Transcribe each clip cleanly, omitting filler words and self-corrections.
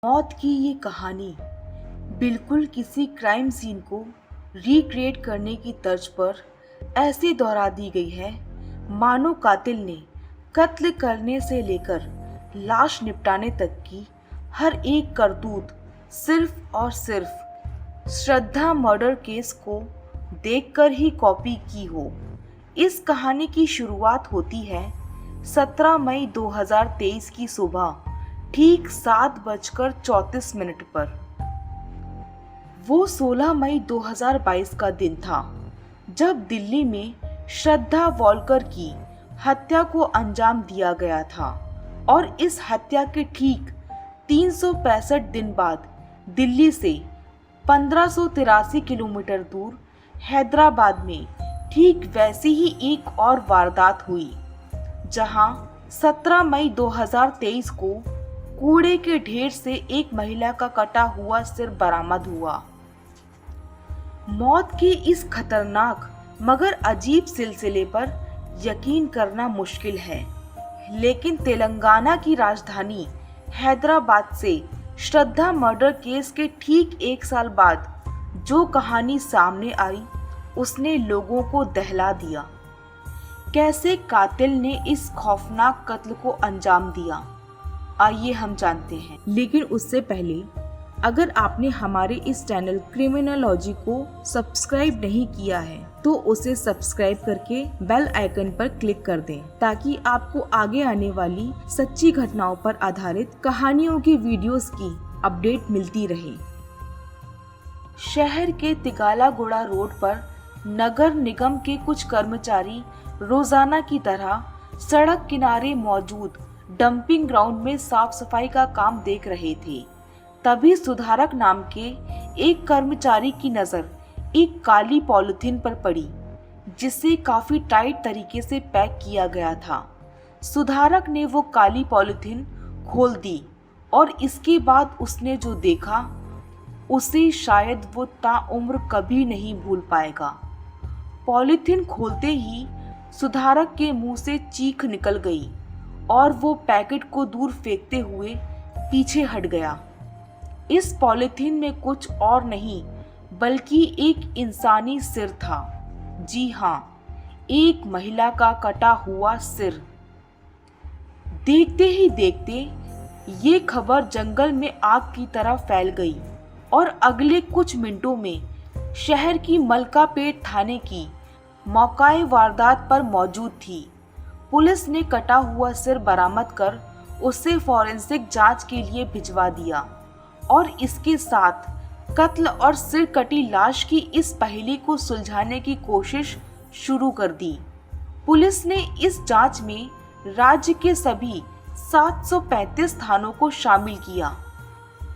मौत की ये कहानी बिल्कुल किसी क्राइम सीन को रिक्रिएट करने की तर्ज पर ऐसे दोहरा दी गई है मानो कातिल ने कत्ल करने से लेकर लाश निपटाने तक की हर एक करतूत सिर्फ और सिर्फ श्रद्धा मर्डर केस को देखकर ही कॉपी की हो। इस कहानी की शुरुआत होती है 17 मई 2023 की सुबह ठीक 7:34 पर। वो 16 मई 2022 का दिन था जब दिल्ली में श्रद्धा वॉलकर की हत्या को अंजाम दिया गया था और इस हत्या के ठीक 365 दिन बाद दिल्ली से 1583 किलोमीटर दूर हैदराबाद में ठीक वैसी ही एक और वारदात हुई, जहां 17 मई 2023 को कूड़े के ढेर से एक महिला का कटा हुआ सिर बरामद हुआ। मौत के इस खतरनाक मगर अजीब सिलसिले पर यकीन करना मुश्किल है, लेकिन तेलंगाना की राजधानी हैदराबाद से श्रद्धा मर्डर केस के ठीक 1 साल बाद जो कहानी सामने आई उसने लोगों को दहला दिया। कैसे कातिल ने इस खौफनाक कत्ल को अंजाम दिया, आइए हम जानते हैं। लेकिन उससे पहले अगर आपने हमारे इस चैनल क्रिमिनोलॉजी को सब्सक्राइब नहीं किया है तो उसे सब्सक्राइब करके बेल आइकन पर क्लिक कर दें, ताकि आपको आगे आने वाली सच्ची घटनाओं पर आधारित कहानियों की वीडियोस की अपडेट मिलती रहे। शहर के तिगालागुड़ा रोड पर नगर निगम के कुछ कर्मचारी रोजाना की तरह सड़क किनारे मौजूद डंपिंग ग्राउंड में साफ सफाई का काम देख रहे थे। तभी सुधारक नाम के एक कर्मचारी की नजर एक काली पॉलिथीन पर पड़ी, जिसे काफी टाइट तरीके से पैक किया गया था। सुधारक ने वो काली पॉलिथीन खोल दी और इसके बाद उसने जो देखा उसे शायद वो ताउम्र कभी नहीं भूल पाएगा। पॉलिथीन खोलते ही सुधारक के मुंह से चीख निकल गई और वो पैकेट को दूर फेंकते हुए पीछे हट गया। इस पॉलिथीन में कुछ और नहीं बल्कि एक इंसानी सिर था। जी हाँ, एक महिला का कटा हुआ सिर। देखते ही देखते ये खबर जंगल में आग की तरह फैल गई और अगले कुछ मिनटों में शहर की मलकापेट थाने की मौकाए वारदात पर मौजूद थी। पुलिस ने कटा हुआ सिर बरामद कर उसे फॉरेंसिक जांच के लिए भिजवा दिया और इसके साथ कत्ल और सिर कटी लाश की इस पहेली को सुलझाने की कोशिश शुरू कर दी। पुलिस ने इस जांच में राज्य के सभी 735 थानों को शामिल किया,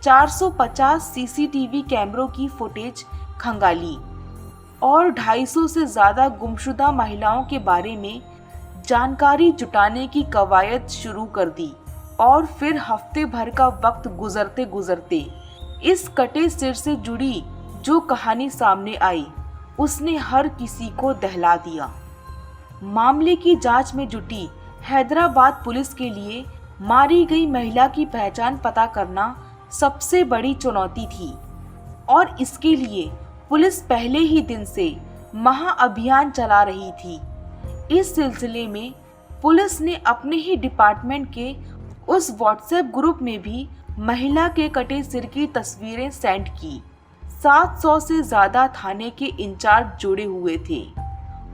450 सीसीटीवी कैमरों की फुटेज खंगाली और 250 से ज्यादा गुमशुदा महिलाओं के बारे में जानकारी जुटाने की कवायद शुरू कर दी। और फिर हफ्ते भर का वक्त गुजरते गुजरते इस कटे सिर से जुड़ी जो कहानी सामने आई उसने हर किसी को दहला दिया। मामले की जांच में जुटी हैदराबाद पुलिस के लिए मारी गई महिला की पहचान पता करना सबसे बड़ी चुनौती थी और इसके लिए पुलिस पहले ही दिन से महाअभियान चला रही थी। इस सिलसिले में पुलिस ने अपने ही डिपार्टमेंट के उस व्हाट्सएप ग्रुप में भी महिला के कटे सिर की तस्वीरें सेंड की। 700 से ज्यादा थाने के इंचार्ज जुड़े हुए थे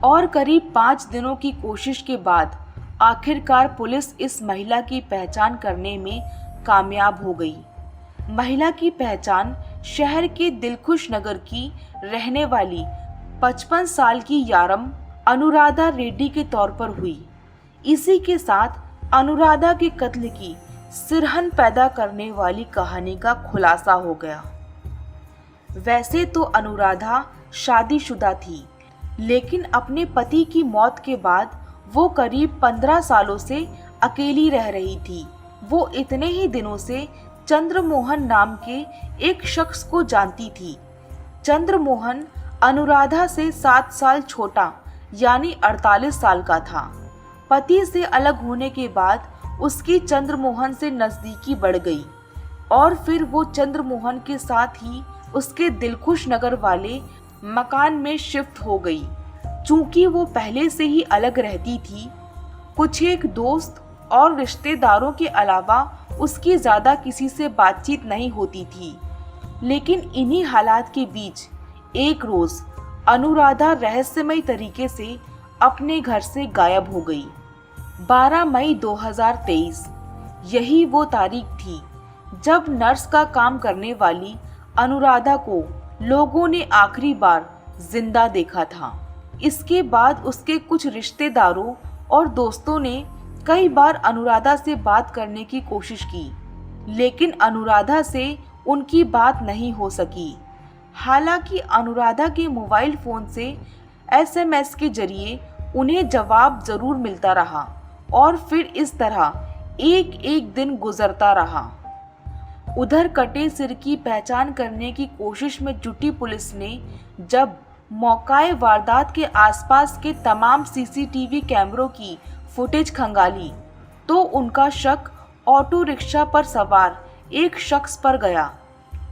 और करीब 5 दिनों की कोशिश के बाद आखिरकार पुलिस इस महिला की पहचान करने में कामयाब हो गई। महिला की पहचान शहर के दिलखुश नगर की रहने वाली 55 साल की यारम अनुराधा रेड्डी के तौर पर हुई। इसी के साथ अनुराधा के कत्ल की सिरहन पैदा करने वाली कहानी का खुलासा हो गया। वैसे तो अनुराधा शादीशुदा थी, लेकिन अपने पति की मौत के बाद वो करीब 15 सालों से अकेली रह रही थी। वो इतने ही दिनों से चंद्रमोहन नाम के एक शख्स को जानती थी। चंद्रमोहन अनुराधा से 7 साल छोटा यानी 48 साल का था। पति से अलग होने के बाद उसकी चंद्रमोहन से नजदीकी बढ़ गई। और फिर वो चंद्रमोहन के साथ ही उसके दिलखुश नगर वाले मकान में शिफ्ट हो गई। चूंकि वो पहले से ही अलग रहती थी, कुछ एक दोस्त और रिश्तेदारों के अलावा उसकी ज़्यादा किसी से बातचीत नहीं होती थी। लेकिन इन्हीं हालात के बीच एक रोज़ अनुराधा रहस्यमय तरीके से अपने घर से गायब हो गई। 12 मई 2023 यही वो तारीख थी जब नर्स का काम करने वाली अनुराधा को लोगों ने आखिरी बार जिंदा देखा था। इसके बाद उसके कुछ रिश्तेदारों और दोस्तों ने कई बार अनुराधा से बात करने की कोशिश की, लेकिन अनुराधा से उनकी बात नहीं हो सकी। हालांकि अनुराधा के मोबाइल फ़ोन से SMS के जरिए उन्हें जवाब ज़रूर मिलता रहा और फिर इस तरह एक एक दिन गुजरता रहा। उधर कटे सिर की पहचान करने की कोशिश में जुटी पुलिस ने जब मौकाए वारदात के आसपास के तमाम CCTV कैमरों की फुटेज खंगाली तो उनका शक ऑटो रिक्शा पर सवार एक शख्स पर गया।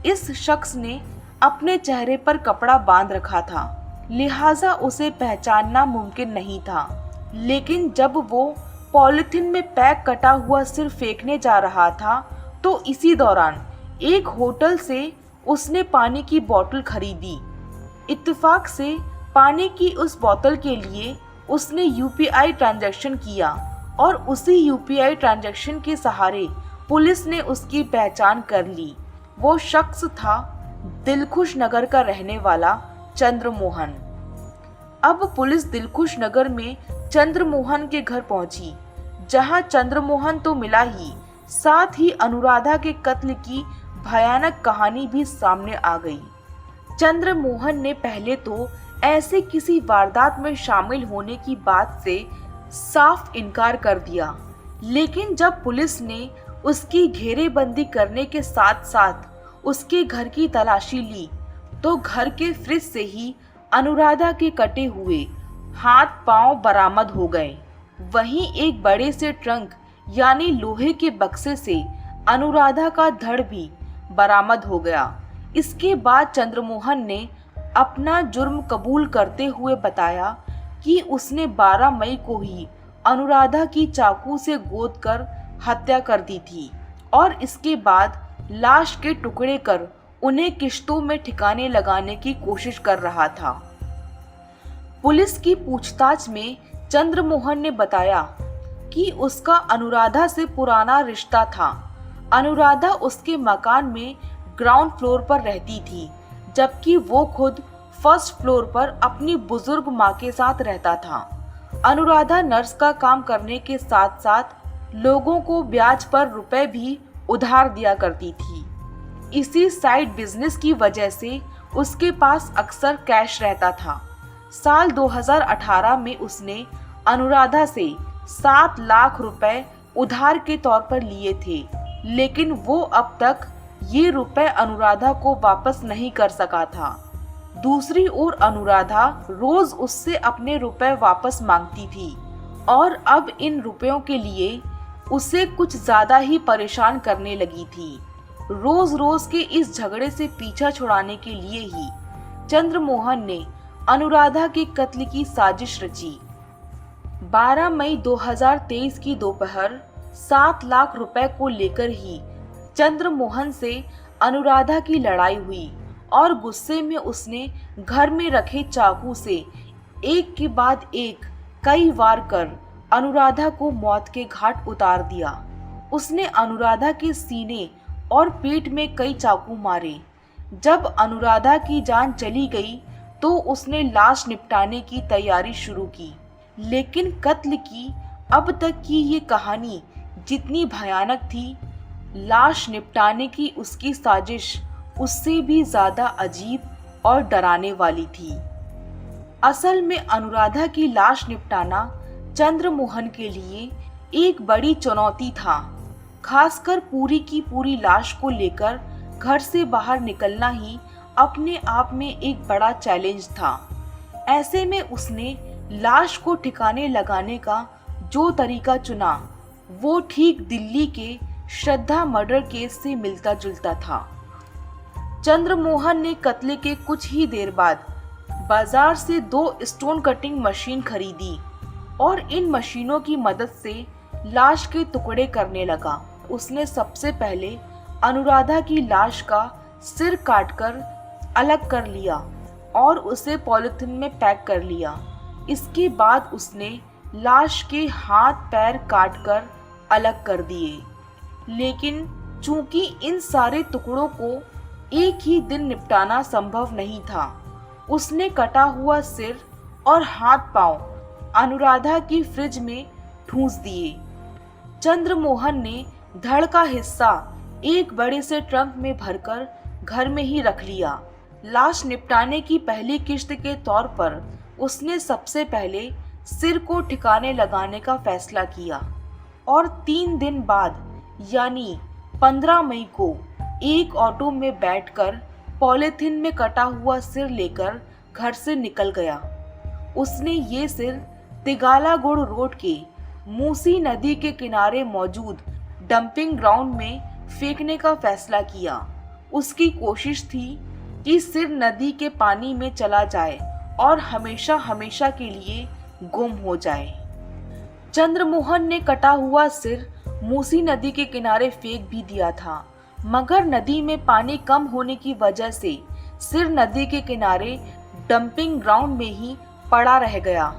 इस शख्स ने अपने चेहरे पर कपड़ा बांध रखा था, लिहाजा उसे पहचानना मुमकिन नहीं था। लेकिन जब वो पॉलिथीन में पैक कटा हुआ सिर फेंकने जा रहा था तो इसी दौरान एक होटल से उसने पानी की बोतल खरीदी। इत्तेफाक से पानी की उस बोतल के लिए उसने UPI ट्रांजैक्शन किया और उसी UPI ट्रांजैक्शन के सहारे पुलिस ने उसकी पहचान कर ली। वो शख्स था दिलखुश नगर का रहने वाला चंद्रमोहन। अब पुलिस दिलखुश नगर में चंद्रमोहन के घर पहुंची, जहां चंद्रमोहन तो मिला ही, साथ ही अनुराधा के कत्ल की भयानक कहानी भी सामने आ गई। चंद्रमोहन ने पहले तो ऐसे किसी वारदात में शामिल होने की बात से साफ इनकार कर दिया, लेकिन जब पुलिस ने उसकी घेरेबंदी करने के साथ साथ उसके घर की तलाशी ली तो घर के फ्रिज से ही अनुराधा के कटे हुए हाथ पांव बरामद हो गए। वहीं एक बड़े से ट्रंक यानी लोहे के बक्से से अनुराधा का धड़ भी बरामद हो गया। इसके बाद चंद्रमोहन ने अपना जुर्म कबूल करते हुए बताया कि उसने 12 मई को ही अनुराधा की चाकू से गोद कर हत्या कर दी थी और इसके बाद लाश के टुकड़े कर उन्हें किश्तों में ठिकाने लगाने की कोशिश कर रहा था। पुलिस की पूछताछ में चंद्रमोहन ने बताया कि उसका अनुराधा से पुराना रिश्ता था। अनुराधा उसके मकान में ग्राउंड फ्लोर पर रहती थी, जबकि वो खुद फर्स्ट फ्लोर पर अपनी बुजुर्ग माँ के साथ रहता था। अनुराधा नर्स का काम करने के साथ साथ लोगों को ब्याज पर रुपए भी उधार दिया करती थी। इसी साइड बिजनेस की वजह से उसके पास अक्सर कैश रहता था। साल 2018 में उसने अनुराधा से 7 लाख रुपए उधार के तौर पर लिए थे, लेकिन वो अब तक ये रुपए अनुराधा को वापस नहीं कर सका था। दूसरी ओर अनुराधा रोज उससे अपने रुपए वापस मांगती थी और अब इन रुपयों के लिए उसे कुछ ज्यादा ही परेशान करने लगी थी। रोज रोज के इस झगड़े से पीछा छुड़ाने के लिए ही चंद्रमोहन ने अनुराधा के कत्ल की साजिश रची। 12 मई 2023 की दोपहर 7 लाख रुपए को लेकर ही चंद्रमोहन से अनुराधा की लड़ाई हुई और गुस्से में उसने घर में रखे चाकू से एक के बाद एक कई वार कर अनुराधा को मौत के घाट उतार दिया। उसने अनुराधा के सीने और पेट में कई चाकू मारे। जब अनुराधा की जान चली गई तो उसने लाश निपटाने की तैयारी शुरू की, लेकिन कत्ल की अब तक की ये कहानी जितनी भयानक थी, लाश निपटाने की उसकी साजिश उससे भी ज्यादा अजीब और डराने वाली थी। असल में अनुराधा की लाश निपटाना चंद्रमोहन के लिए एक बड़ी चुनौती था। खासकर पूरी की पूरी लाश को लेकर घर से बाहर निकलना ही अपने आप में एक बड़ा चैलेंज था। ऐसे में उसने लाश को ठिकाने लगाने का जो तरीका चुना वो ठीक दिल्ली के श्रद्धा मर्डर केस से मिलता जुलता था। चंद्रमोहन ने कत्ल के कुछ ही देर बाद बाजार से 2 स्टोन कटिंग मशीन खरीदी और इन मशीनों की मदद से लाश के टुकड़े करने लगा। उसने सबसे पहले अनुराधा की लाश का सिर काटकर अलग कर लिया और उसे पॉलिथीन में पैक कर लिया। इसके बाद उसने लाश के हाथ पैर काटकर अलग कर दिए। लेकिन चूंकि इन सारे टुकड़ों को एक ही दिन निपटाना संभव नहीं था, उसने कटा हुआ सिर और हाथ पांव अनुराधा की फ्रिज में ठूंस दिए। चंद्रमोहन ने धड़ का हिस्सा एक बड़े से ट्रंक में भरकर घर में ही रख लिया। लाश निपटाने की पहली किश्त के तौर पर उसने सबसे पहले सिर को ठिकाने लगाने का फैसला किया और 3 दिन बाद यानी 15 मई को एक ऑटो में बैठकर पॉलिथीन में कटा हुआ सिर लेकर घर से निकल गया। उसने ये सिर तिगालागुड़ रोड के मूसी नदी के किनारे मौजूद डंपिंग ग्राउंड में फेंकने का फैसला किया। उसकी कोशिश थी कि सिर नदी के पानी में चला जाए और हमेशा हमेशा के लिए गुम हो जाए। चंद्रमोहन ने कटा हुआ सिर मूसी नदी के किनारे फेंक भी दिया था, मगर नदी में पानी कम होने की वजह से सिर नदी के किनारे डंपिंग ग्राउंड में ही पड़ा रह गया।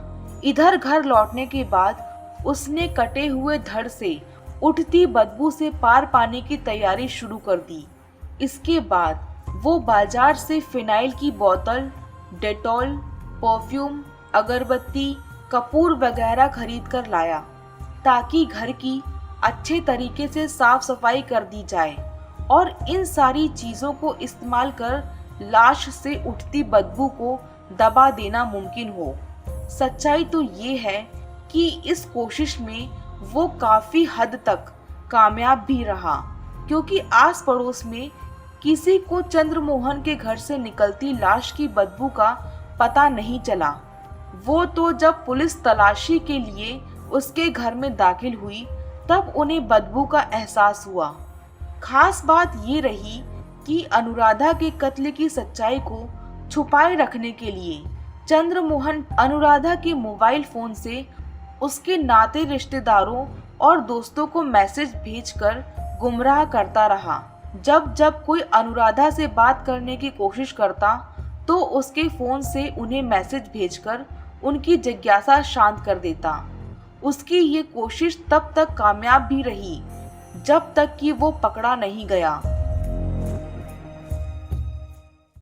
इधर घर लौटने के बाद उसने कटे हुए धड़ से उठती बदबू से पार पाने की तैयारी शुरू कर दी। इसके बाद वो बाजार से फिनाइल की बोतल, डेटॉल, परफ्यूम, अगरबत्ती, कपूर वगैरह खरीद कर लाया ताकि घर की अच्छे तरीके से साफ सफाई कर दी जाए और इन सारी चीज़ों को इस्तेमाल कर लाश से उठती बदबू को दबा देना मुमकिन हो। सच्चाई तो ये है कि इस कोशिश में वो काफ़ी हद तक कामयाब भी रहा, क्योंकि आस पड़ोस में किसी को चंद्रमोहन के घर से निकलती लाश की बदबू का पता नहीं चला। वो तो जब पुलिस तलाशी के लिए उसके घर में दाखिल हुई तब उन्हें बदबू का एहसास हुआ। खास बात ये रही कि अनुराधा के कत्ल की सच्चाई को छुपाए रखने के लिए चंद्रमोहन अनुराधा के मोबाइल फोन से उसके नाते रिश्तेदारों और दोस्तों को मैसेज भेजकर गुमराह करता रहा। जब जब कोई अनुराधा से बात करने की कोशिश करता तो उसके फोन से उन्हें मैसेज भेजकर उनकी जिज्ञासा शांत कर देता। उसकी ये कोशिश तब तक कामयाब भी रही जब तक कि वो पकड़ा नहीं गया।